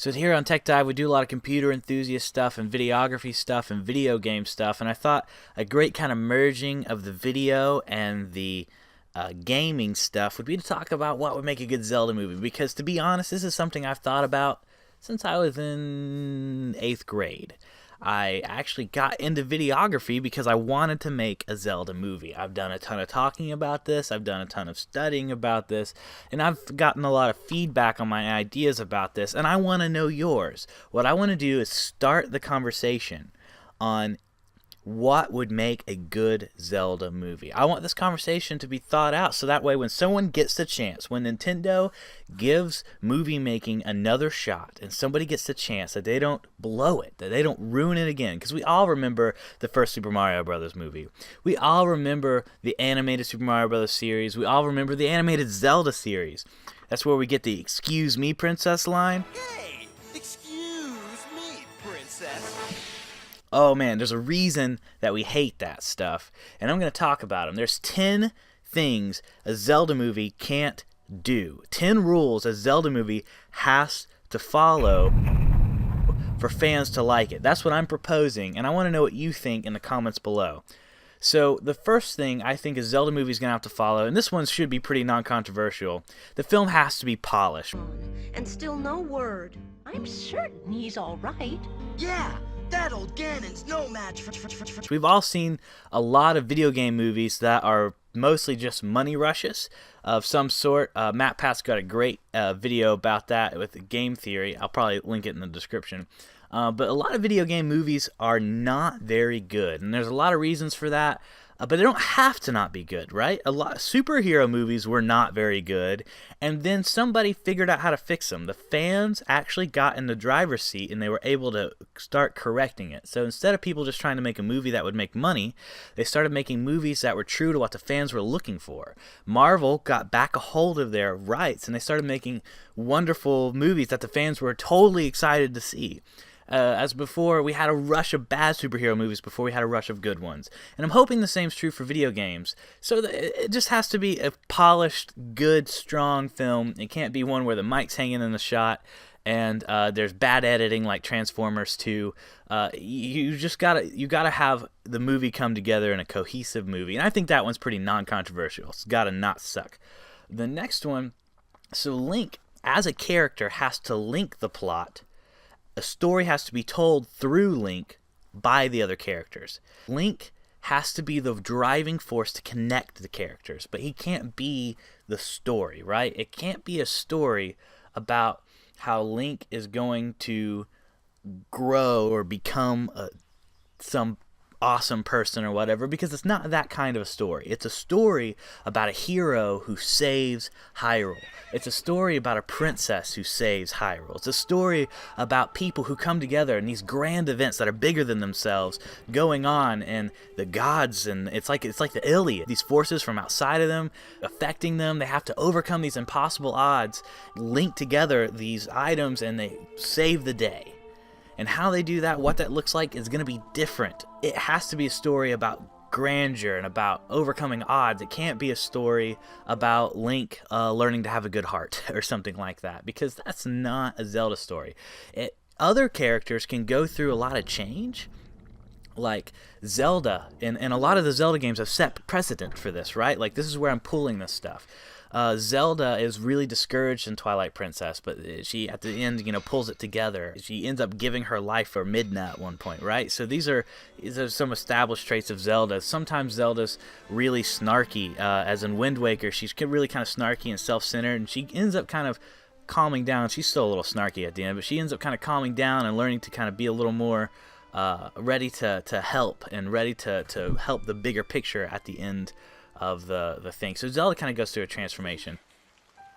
So here on Tech Dive, we do a lot of computer enthusiast stuff and videography stuff and video game stuff, and I thought a great kind of merging of the video and the gaming stuff would be to talk about what would make a good Zelda movie, because to be honest, this is something I've thought about since I was in 8th grade. I actually got into videography because I wanted to make a Zelda movie. I've done a ton of talking about this, I've done a ton of studying about this, and I've gotten a lot of feedback on my ideas about this, and I want to know yours. What I want to do is start the conversation on what would make a good Zelda movie. I want this conversation to be thought out so that way when someone gets the chance, when Nintendo gives movie making another shot and somebody gets the chance, that they don't blow it, that they don't ruin it again. Because we all remember the first Super Mario Bros. Movie. We all remember the animated Super Mario Bros. Series. We all remember the animated Zelda series. That's where we get the "Excuse me, princess" line. Hey, excuse me, princess. Oh man, there's a reason that we hate that stuff, and I'm going to talk about them. There's 10 things a Zelda movie can't do. 10 rules a Zelda movie has to follow for fans to like it. That's what I'm proposing, and I want to know what you think in the comments below. So the first thing I think a Zelda movie is going to have to follow, and this one should be pretty non-controversial, the film has to be polished. And still no word. I'm certain he's all right. Yeah, that old Ganon's no match for. We've all seen a lot of video game movies that are mostly just money rushes of some sort. Matt Pat's got a great video about that with game theory. I'll probably link it in the description. But a lot of video game movies are not very good, and there's a lot of reasons for that. But they don't have to not be good, right? A lot of superhero movies were not very good, and then somebody figured out how to fix them. The fans actually got in the driver's seat, and they were able to start correcting it. So instead of people just trying to make a movie that would make money, they started making movies that were true to what the fans were looking for. Marvel got back a hold of their rights, and they started making wonderful movies that the fans were totally excited to see. As before, we had a rush of bad superhero movies before we had a rush of good ones. And I'm hoping the same's true for video games. So it just has to be a polished, good, strong film. It can't be one where the mic's hanging in the shot and there's bad editing like Transformers 2. You gotta have the movie come together in a cohesive movie. And I think that one's pretty non-controversial. It's gotta not suck. The next one, so Link as a character has to link the plot. A story has to be told through Link by the other characters. Link has to be the driving force to connect the characters, but he can't be the story, right? It can't be a story about how Link is going to grow or become some awesome person or whatever, because it's not that kind of a story. It's a story about a hero who saves Hyrule. It's a story about a princess who saves Hyrule. It's a story about people who come together in these grand events that are bigger than themselves going on, and the gods, and it's like the Iliad. These forces from outside of them affecting them. They have to overcome these impossible odds, link together these items, and they save the day. And how they do that, what that looks like, is going to be different. It has to be a story about grandeur and about overcoming odds. It can't be a story about Link learning to have a good heart or something like that, because that's not a Zelda story. Other characters can go through a lot of change, like Zelda, and a lot of the Zelda games have set precedent for this, right? Like, this is where I'm pulling this stuff. Zelda is really discouraged in Twilight Princess, but she, at the end, pulls it together. She ends up giving her life for Midna at one point, right? So these are some established traits of Zelda. Sometimes Zelda's really snarky, as in Wind Waker. She's really kind of snarky and self-centered, and she ends up kind of calming down. She's still a little snarky at the end, but she ends up kind of calming down and learning to kind of be a little more ready to help, and ready to help the bigger picture at the end of the thing. So Zelda kind of goes through a transformation.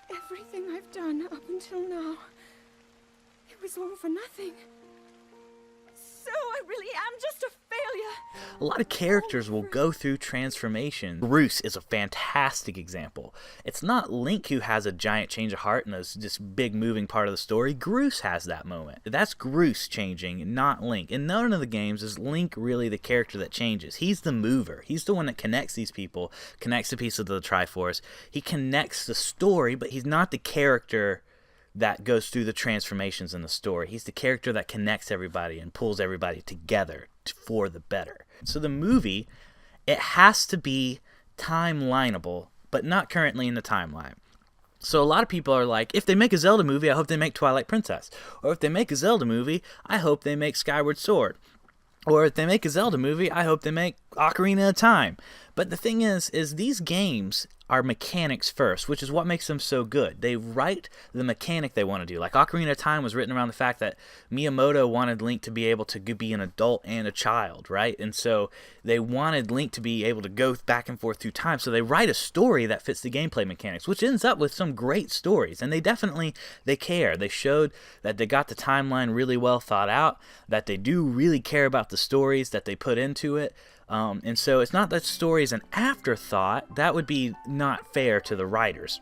Everything I've done up until now, it was all for nothing. So I really am just a failure. A lot of characters will go through transformation. Groose is a fantastic example. It's not Link who has a giant change of heart and is this big moving part of the story. Groose has that moment. That's Groose changing, not Link. In none of the games is Link really the character that changes. He's the mover. He's the one that connects these people, connects the pieces of the Triforce. He connects the story, but he's not the character that goes through the transformations in the story. He's the character that connects everybody and pulls everybody together for the better. So the movie, it has to be timelineable, but not currently in the timeline. So a lot of people are like, if they make a Zelda movie, I hope they make Twilight Princess. Or if they make a Zelda movie, I hope they make Skyward Sword. Or if they make a Zelda movie, I hope they make Ocarina of Time. But the thing is these games are mechanics first, which is what makes them so good. They write the mechanic they want to do. Like Ocarina of Time was written around the fact that Miyamoto wanted Link to be able to be an adult and a child, right? And so they wanted Link to be able to go back and forth through time. So they write a story that fits the gameplay mechanics, which ends up with some great stories. And they care. They showed that they got the timeline really well thought out, that they do really care about the stories that they put into it. And so it's not that story is an afterthought. That would be not fair to the writers.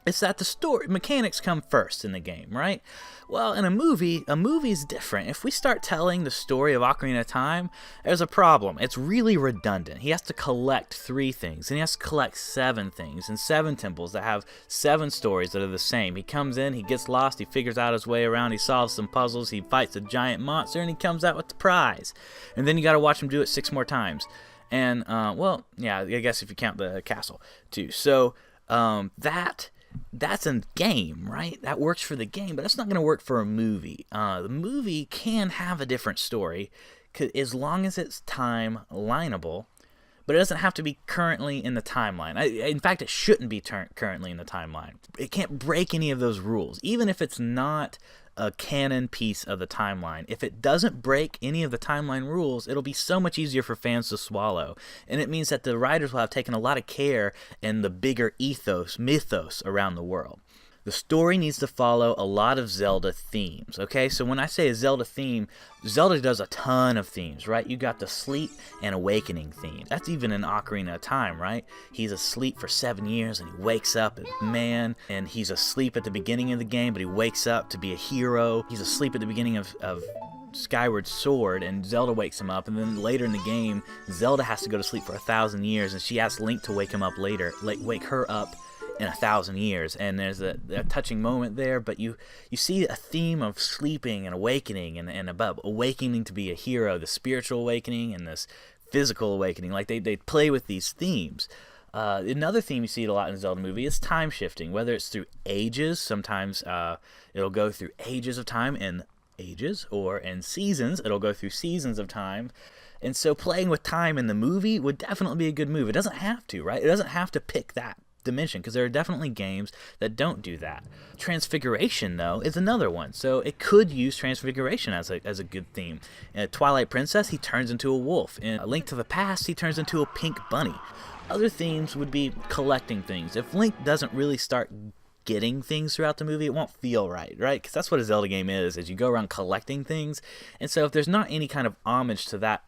It's that the story mechanics come first in the game, right? Well, in a movie is different. If we start telling the story of Ocarina of Time, there's a problem. It's really redundant. He has to collect 3 things, and he has to collect 7 things, and 7 temples that have 7 stories that are the same. He comes in, he gets lost, he figures out his way around, he solves some puzzles, he fights a giant monster, and he comes out with the prize. And then you got to watch him do it 6 more times. And well, yeah, I guess if you count the castle too. So that's a game, right? That works for the game, but that's not going to work for a movie. The movie can have a different story as long as it's time-lineable, but it doesn't have to be currently in the timeline. In fact, it shouldn't be currently in the timeline. It can't break any of those rules, even if it's not a canon piece of the timeline. If it doesn't break any of the timeline rules, it'll be so much easier for fans to swallow. And it means that the writers will have taken a lot of care in the bigger mythos around the world. The story needs to follow a lot of Zelda themes, okay? So when I say a Zelda theme, Zelda does a ton of themes, right? You got the sleep and awakening theme. That's even in Ocarina of Time, right? He's asleep for 7 years and he wakes up as a man, and he's asleep at the beginning of the game, but he wakes up to be a hero. He's asleep at the beginning of Skyward Sword, and Zelda wakes him up, and then later in the game, Zelda has to go to sleep for 1,000 years, and she asks Link to wake him up later, wake her up in 1,000 years, and there's a touching moment there. But you see a theme of sleeping and awakening, and about awakening to be a hero, the spiritual awakening and this physical awakening. Like they play with these themes. Another theme you see a lot in the Zelda movie is time shifting, whether it's through ages. Sometimes it'll go through ages of time in ages, or in seasons it'll go through seasons of time. And so playing with time in the movie would definitely be a good move. It doesn't have to, right? It doesn't have to pick that dimension, because there are definitely games that don't do that. Transfiguration, though, is another one, so it could use Transfiguration as a good theme. In Twilight Princess, he turns into a wolf. In A Link to the Past, he turns into a pink bunny. Other themes would be collecting things. If Link doesn't really start getting things throughout the movie, it won't feel right? Because that's what a Zelda game is you go around collecting things. And so if there's not any kind of homage to that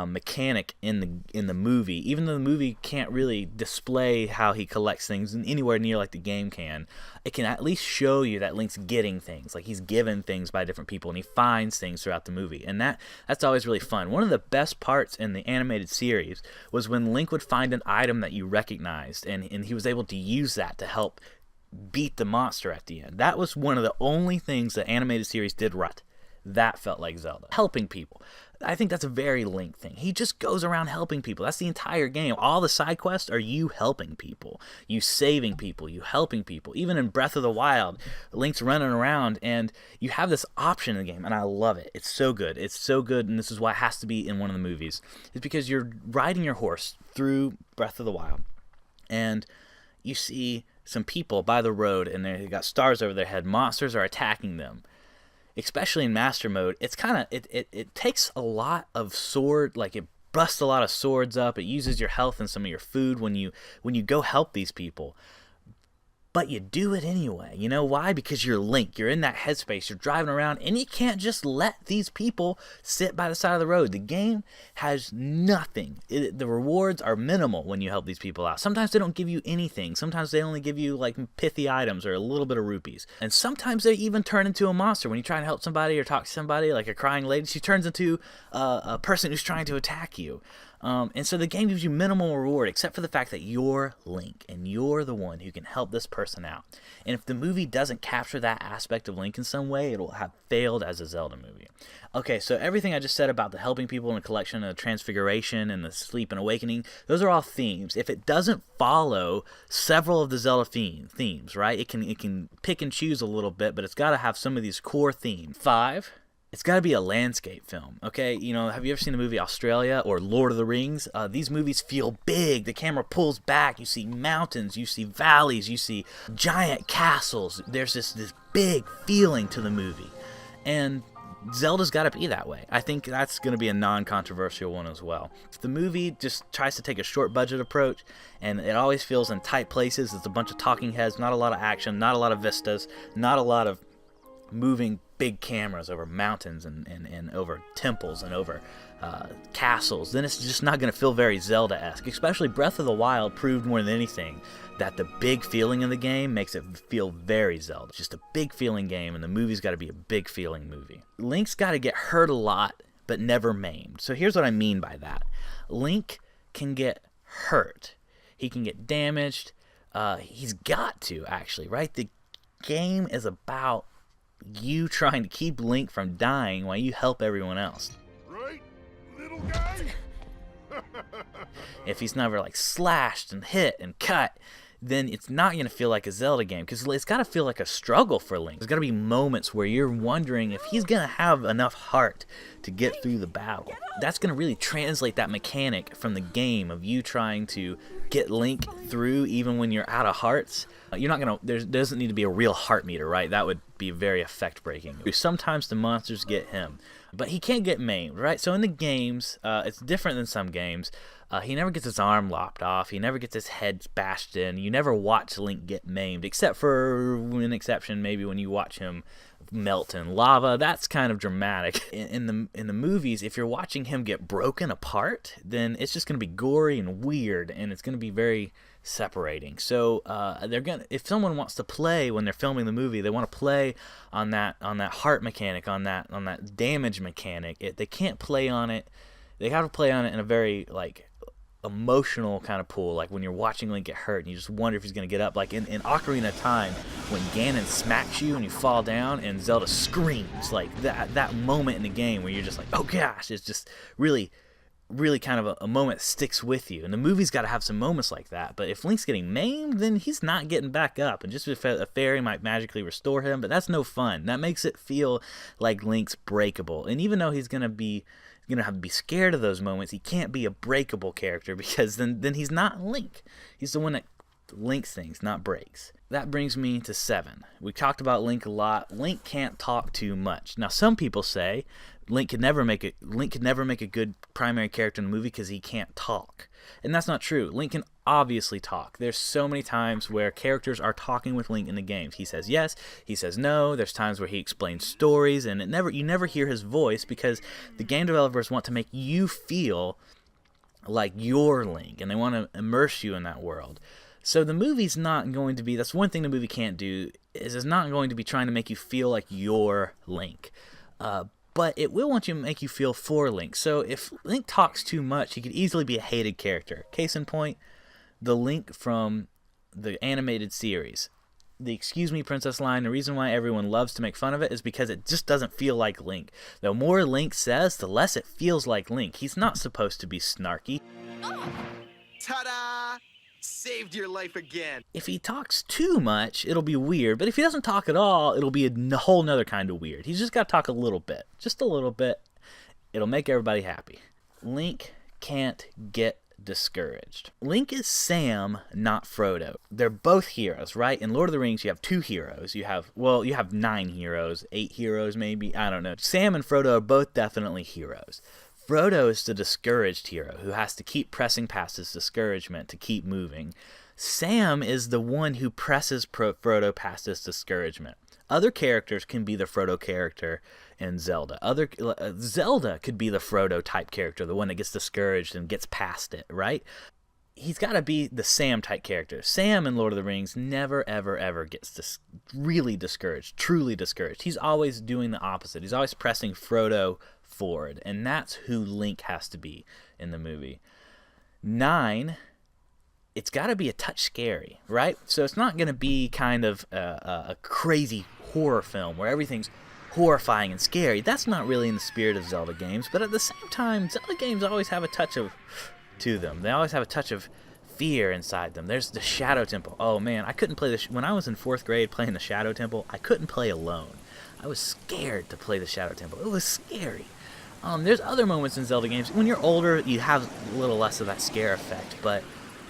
mechanic in the movie, even though the movie can't really display how he collects things anywhere near like the game can, it can at least show you that Link's getting things, like he's given things by different people, and he finds things throughout the movie, and that's always really fun. One of the best parts in the animated series was when Link would find an item that you recognized, and he was able to use that to help beat the monster at the end. That was one of the only things the animated series did right. That felt like Zelda. Helping people. I think that's a very Link thing. He just goes around helping people. That's the entire game. All the side quests are you helping people, you saving people, you helping people. Even in Breath of the Wild, Link's running around, and you have this option in the game, and I love it. It's so good. It's so good, and this is why it has to be in one of the movies. It's because you're riding your horse through Breath of the Wild, and you see some people by the road, and they got stars over their head. Monsters are attacking them. Especially in Master Mode, it's kind of it takes a lot of sword, like it busts a lot of swords up. It uses your health and some of your food when you go help these people. But you do it anyway. You know why? Because you're Link. You're in that headspace. You're driving around, and you can't just let these people sit by the side of the road. The game has nothing. The rewards are minimal when you help these people out. Sometimes they don't give you anything. Sometimes they only give you like pithy items or a little bit of rupees. And sometimes they even turn into a monster. When you try to help somebody or talk to somebody, like a crying lady, she turns into a person who's trying to attack you. And so the game gives you minimal reward, except for the fact that you're Link, and you're the one who can help this person out. And if the movie doesn't capture that aspect of Link in some way, it'll have failed as a Zelda movie. Okay, so everything I just said about the helping people in the collection and the transfiguration and the sleep and awakening, those are all themes. If it doesn't follow several of the Zelda themes, right, it can pick and choose a little bit, but it's got to have some of these core themes. 5. It's got to be a landscape film, okay? You know, have you ever seen the movie Australia or Lord of the Rings? These movies feel big. The camera pulls back. You see mountains. You see valleys. You see giant castles. There's this big feeling to the movie. And Zelda's got to be that way. I think that's going to be a non-controversial one as well. If the movie just tries to take a short budget approach and it always feels in tight places, it's a bunch of talking heads, not a lot of action, not a lot of vistas, not a lot of moving big cameras over mountains and over temples and over castles, then it's just not going to feel very Zelda-esque. Especially Breath of the Wild proved more than anything that the big feeling in the game makes it feel very Zelda. It's just a big feeling game, and the movie's got to be a big feeling movie. Link's got to get hurt a lot, but never maimed. So here's what I mean by that. Link can get hurt. He can get damaged. He's got to, actually, right? The game is about you trying to keep Link from dying while you help everyone else. Right, little guy? If he's never like slashed and hit and cut, then it's not going to feel like a Zelda game, because it's got to feel like a struggle for Link. There's got to be moments where you're wondering if he's going to have enough heart to get through the battle. That's going to really translate that mechanic from the game of you trying to get Link through even when you're out of hearts. You're not going to, there doesn't need to be a real heart meter, right? That would be very effect breaking. Sometimes the monsters get him, but he can't get maimed, right? So in the games, it's different than some games. He never gets his arm lopped off. He never gets his head bashed in. You never watch Link get maimed, except for an exception, maybe when you watch him melt in lava. That's kind of dramatic. In the movies, if you're watching him get broken apart, then it's just going to be gory and weird, and it's going to be very separating. So if someone wants to play when they're filming the movie, they want to play on that heart mechanic, on that damage mechanic. They can't play on it. They have to play on it in a very like emotional kind of pool, like when you're watching Link get hurt and you just wonder if he's going to get up, like in Ocarina of Time when Ganon smacks you and you fall down and Zelda screams, like that moment in the game where you're just like, oh gosh, it's just really kind of a moment that sticks with you. And the movie's got to have some moments like that. But if Link's getting maimed, then he's not getting back up. And just a fairy might magically restore him, but that's no fun. That makes it feel like Link's breakable. And even though he's going to have to be scared of those moments, he can't be a breakable character, because then he's not Link. He's the one that links things, not breaks. That brings me to 7. We talked about Link a lot. Link can't talk too much. Now, some people say Link could never make a good primary character in a movie because he can't talk. And that's not true. Link can obviously talk. There's so many times where characters are talking with Link in the games. He says yes, he says no. There's times where he explains stories, and you never hear his voice, because the game developers want to make you feel like you're Link, and they want to immerse you in that world. So the movie's not going to be, that's one thing the movie can't do, is it's not going to be trying to make you feel like you're Link. But it will want you to make you feel for Link. So if Link talks too much, he could easily be a hated character. Case in point, the Link from the animated series. The "excuse me, princess" line, the reason why everyone loves to make fun of it is because it just doesn't feel like Link. The more Link says, the less it feels like Link. He's not supposed to be snarky. Ta-da! Saved your life again. If he talks too much, it'll be weird. But if he doesn't talk at all, it'll be a whole nother kind of weird. He's just got to talk a little bit. Just a little bit. It'll make everybody happy. Link can't get discouraged. Link is Sam, not Frodo. They're both heroes, right? In Lord of the Rings, you have 2 heroes. You have 9 heroes, 8 heroes maybe. I don't know. Sam and Frodo are both definitely heroes. Frodo is the discouraged hero who has to keep pressing past his discouragement to keep moving. Sam is the one who presses Frodo past his discouragement. Other characters can be the Frodo character in Zelda. Zelda could be the Frodo type character, the one that gets discouraged and gets past it, right? he's got to be the Sam type character. Sam in Lord of the Rings never, ever, ever gets really discouraged, truly discouraged. He's always doing the opposite. He's always pressing Frodo forward, and that's who Link has to be in the movie. 9, it's got to be a touch scary, right? So it's not going to be kind of a crazy horror film where everything's horrifying and scary. That's not really in the spirit of Zelda games, but at the same time, Zelda games always have a touch of to them. They always have a touch of fear inside them. There's the Shadow Temple. Oh man, I couldn't play when I was in 4th grade playing the Shadow Temple, I couldn't play alone. I was scared to play the Shadow Temple. It was scary. There's other moments in Zelda games. When you're older, you have a little less of that scare effect, but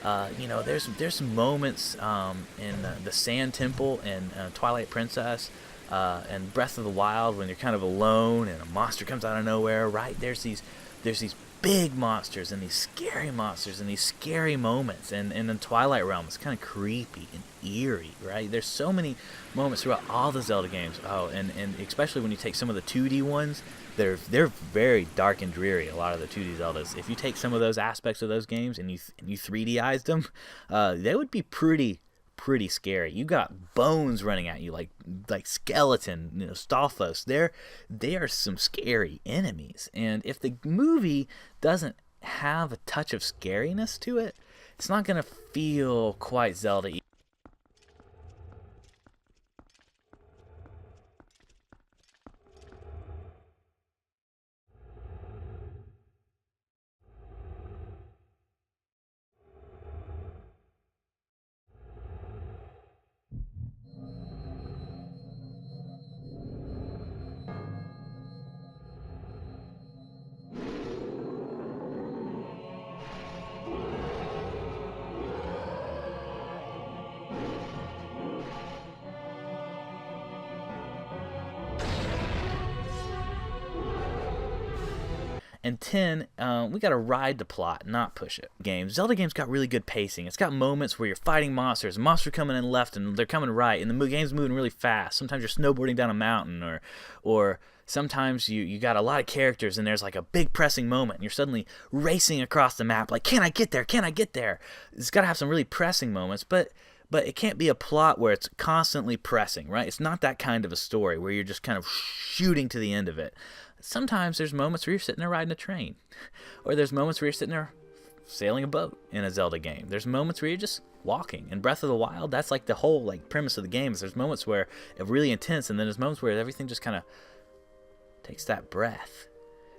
there's moments in the Sand Temple and Twilight Princess and Breath of the Wild when you're kind of alone and a monster comes out of nowhere, right? There's these big monsters and these scary monsters and these scary moments, and in the Twilight Realm it's kind of creepy and eerie, right? There's so many moments throughout all the Zelda games. And especially when you take some of the 2D ones, they're very dark and dreary. A lot of the 2D Zeldas, if you take some of those aspects of those games and you 3Dized them, they would be pretty scary. You got bones running at you like skeleton, Stalfos. They are some scary enemies. And if the movie doesn't have a touch of scariness to it, it's not gonna feel quite Zelda-y. And 10, we got to ride the plot, not push it. Zelda games got really good pacing. It's got moments where you're fighting monsters. Monsters coming in left and they're coming right, and the game's moving really fast. Sometimes you're snowboarding down a mountain, or sometimes you got a lot of characters and there's like a big pressing moment and you're suddenly racing across the map like, can I get there? Can I get there? It's got to have some really pressing moments, but it can't be a plot where it's constantly pressing, right? It's not that kind of a story where you're just kind of shooting to the end of it. Sometimes there's moments where you're sitting there riding a train, or there's moments where you're sitting there sailing a boat in a Zelda game. There's moments where you're just walking. In Breath of the Wild, that's like the whole premise of the game. Is there's moments where it's really intense, and then there's moments where everything just kind of takes that breath.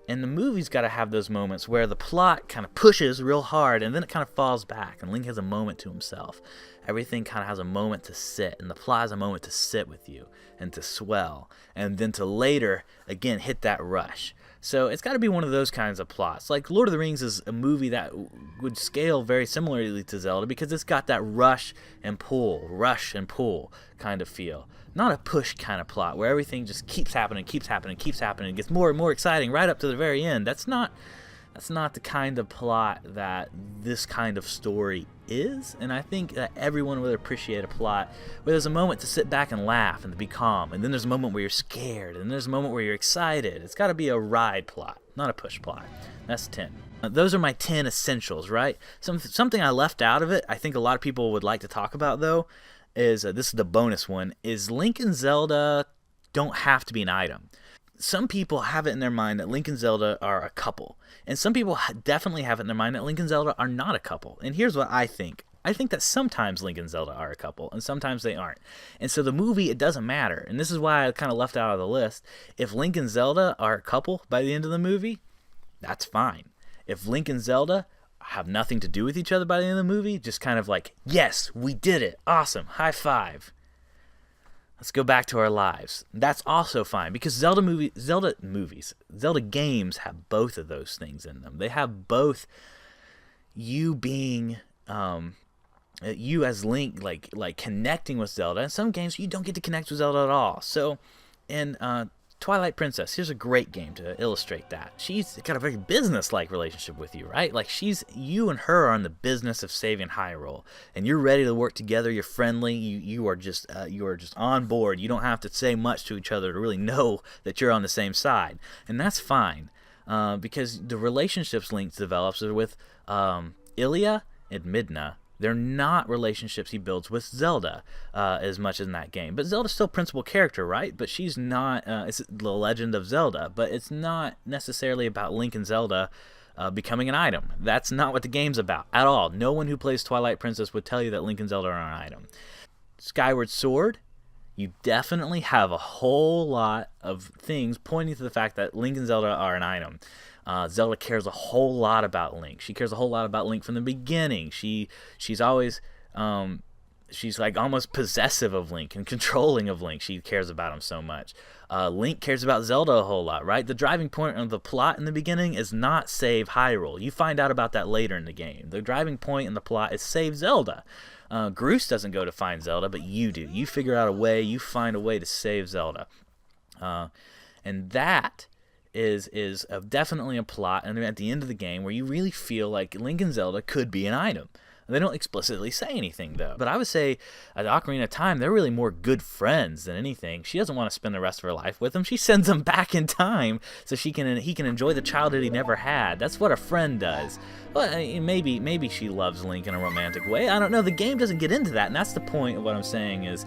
And the movie's got to have those moments where the plot kind of pushes real hard, and then it kind of falls back, and Link has a moment to himself. Everything kind of has a moment to sit, and the plot has a moment to sit with you and to swell, and then to later, again, hit that rush. So it's got to be one of those kinds of plots. Like Lord of the Rings is a movie that would scale very similarly to Zelda because it's got that rush and pull kind of feel. Not a push kind of plot where everything just keeps happening, and gets more and more exciting right up to the very end. That's not the kind of plot that this kind of story is, and I think that everyone would appreciate a plot where there's a moment to sit back and laugh and to be calm, and then there's a moment where you're scared, and there's a moment where you're excited. It's got to be a ride plot, not a push plot. That's 10. Those are my 10 essentials, right? Something I left out of it, I think a lot of people would like to talk about, though, is, this is the bonus one, is Link and Zelda don't have to be an item. Some people have it in their mind that Link and Zelda are a couple. And some people definitely have it in their mind that Link and Zelda are not a couple. And here's what I think. I think that sometimes Link and Zelda are a couple, and sometimes they aren't. And so the movie, it doesn't matter. And this is why I kind of left out of the list. If Link and Zelda are a couple by the end of the movie, that's fine. If Link and Zelda have nothing to do with each other by the end of the movie, just kind of like, yes, we did it. Awesome. High five. Let's go back to our lives. That's also fine because Zelda games have both of those things in them. They have both you being you as Link, like connecting with Zelda. In some games, you don't get to connect with Zelda at all. So, in Twilight Princess, here's a great game to illustrate that. She's got a very business-like relationship with you, right? Like you and her are in the business of saving Hyrule, and you're ready to work together. You're friendly. You are just on board. You don't have to say much to each other to really know that you're on the same side, and that's fine because the relationships Link develops are with Ilia and Midna. They're not relationships he builds with Zelda as much in that game. But Zelda's still principal character, right? But she's not. It's the Legend of Zelda, but it's not necessarily about Link and Zelda becoming an item. That's not what the game's about at all. No one who plays Twilight Princess would tell you that Link and Zelda are an item. Skyward Sword, you definitely have a whole lot of things pointing to the fact that Link and Zelda are an item. Zelda cares a whole lot about Link. She cares a whole lot about Link from the beginning. She's always she's like almost possessive of Link and controlling of Link. She cares about him so much. Link cares about Zelda a whole lot, right? The driving point of the plot in the beginning is not save Hyrule. You find out about that later in the game. The driving point in the plot is save Zelda. Groose doesn't go to find Zelda, but you do. You figure out a way. You find a way to save Zelda. And that is definitely a plot, and at the end of the game where you really feel like Link and Zelda could be an item. They don't explicitly say anything, though. But I would say at Ocarina of Time, they're really more good friends than anything. She doesn't want to spend the rest of her life with him. She sends him back in time so he can enjoy the childhood he never had. That's what a friend does. Well, maybe she loves Link in a romantic way. I don't know. The game doesn't get into that, and that's the point of what I'm saying is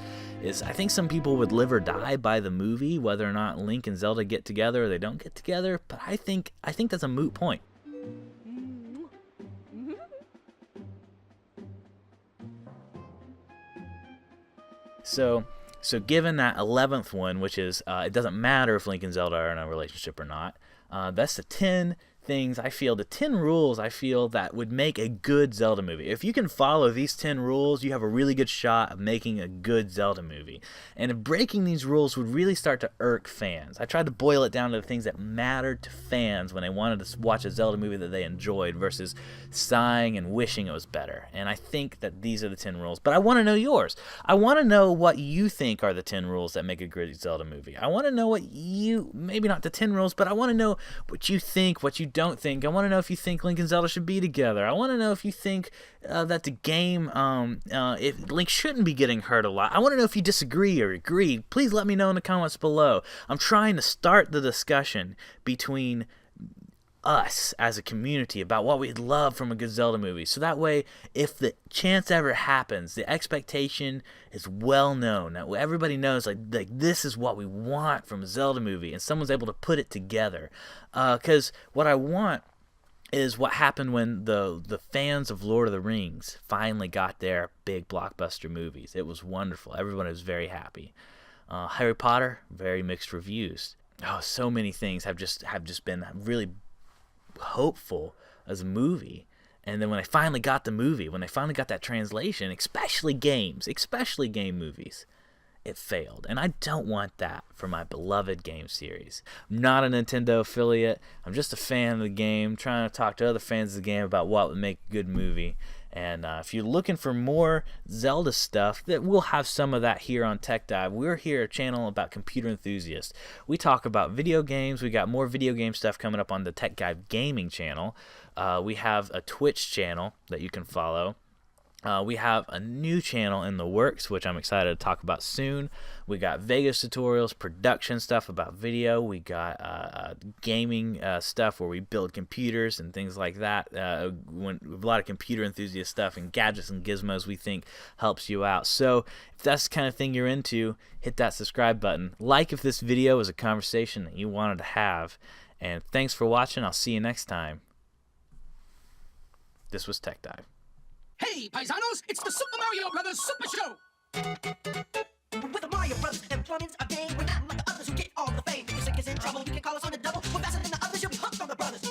I think some people would live or die by the movie, whether or not Link and Zelda get together or they don't get together. But I think that's a moot point. So given that 11th one, which is it doesn't matter if Link and Zelda are in a relationship or not, that's the 10 things I feel, the 10 rules I feel that would make a good Zelda movie. If you can follow these 10 rules, you have a really good shot of making a good Zelda movie. And if breaking these rules would really start to irk fans. I tried to boil it down to the things that mattered to fans when they wanted to watch a Zelda movie that they enjoyed versus sighing and wishing it was better. And I think that these are the 10 rules. But I want to know yours. I want to know what you think are the 10 rules that make a great Zelda movie. I want to know what you, maybe not the 10 rules, but I want to know what you think, what you don't think. I want to know if you think Link and Zelda should be together. I want to know if you think that the game, if Link shouldn't be getting hurt a lot. I want to know if you disagree or agree. Please let me know in the comments below. I'm trying to start the discussion between us as a community about what we'd love from a good Zelda movie. So that way, if the chance ever happens, the expectation is well known. That everybody knows like this is what we want from a Zelda movie, and someone's able to put it together. Because what I want is what happened when the fans of Lord of the Rings finally got their big blockbuster movies. It was wonderful. Everyone was very happy. Harry Potter, very mixed reviews. Oh, so many things have just been really hopeful as a movie. And then when I finally got the movie, when they finally got that translation, especially game movies, it failed. And I don't want that for my beloved game series. I'm not a Nintendo affiliate. I'm just a fan of the game, trying to talk to other fans of the game about what would make a good movie. And if you're looking for more Zelda stuff, that we'll have some of that here on Tech Dive. We're here a channel about computer enthusiasts. We talk about video games. We got more video game stuff coming up on the Tech Dive Gaming channel. We have a Twitch channel that you can follow. We have a new channel in the works, which I'm excited to talk about soon. We got Vegas tutorials, production stuff about video. We got gaming stuff where we build computers and things like that. A lot of computer enthusiast stuff and gadgets and gizmos we think helps you out. So if that's the kind of thing you're into, hit that subscribe button. Like if this video was a conversation that you wanted to have. And thanks for watching. I'll see you next time. This was Tech Dive. Hey, paisanos, it's the Super Mario Brothers Super Show! With the Mario Brothers and plumbing's a game, we're not like the others who get all the fame. If your sick is in trouble, you can call us on the double. We're faster than the others, you'll be hooked on the brothers.